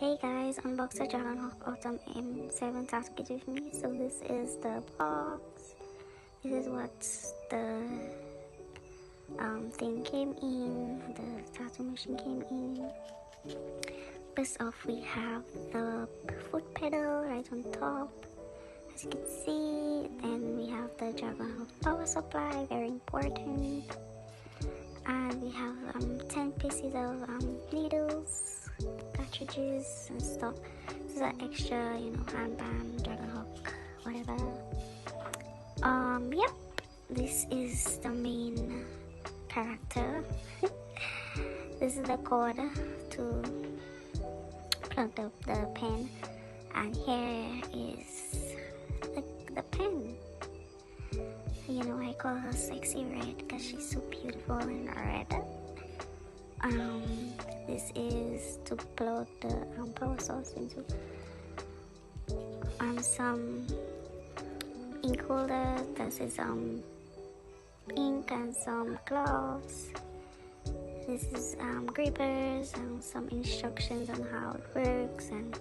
Hey guys, Unbox the Dragon Autumn M7 task kit with me. So this is the box. This is what the thing came in. The tattoo machine came in. First off, we have the foot pedal right on top, as you can see. Then we have the Dragon power supply, very important. And we have 10 pieces of needles, cartridges and stuff. This is an extra, handband, Dragon Hawk, whatever. Yep, this is the main character. This is the cord to plug up the pen, and here is the pen. I call her Sexy Red because she's so beautiful and red. This is to plug the power source into some ink holder. This is ink and some gloves. This is grippers and some instructions on how it works and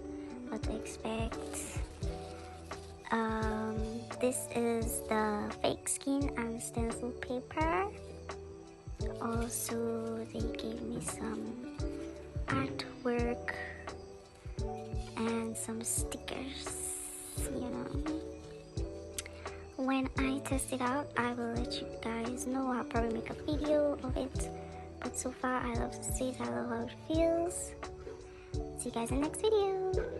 what to expect. This is the fake skin and stencil paper. Also, they gave me some artwork and some stickers. When I test it out, I will let you guys know. I'll probably make a video of it. But so far, I love to see it. I love how it feels. See you guys in the next video.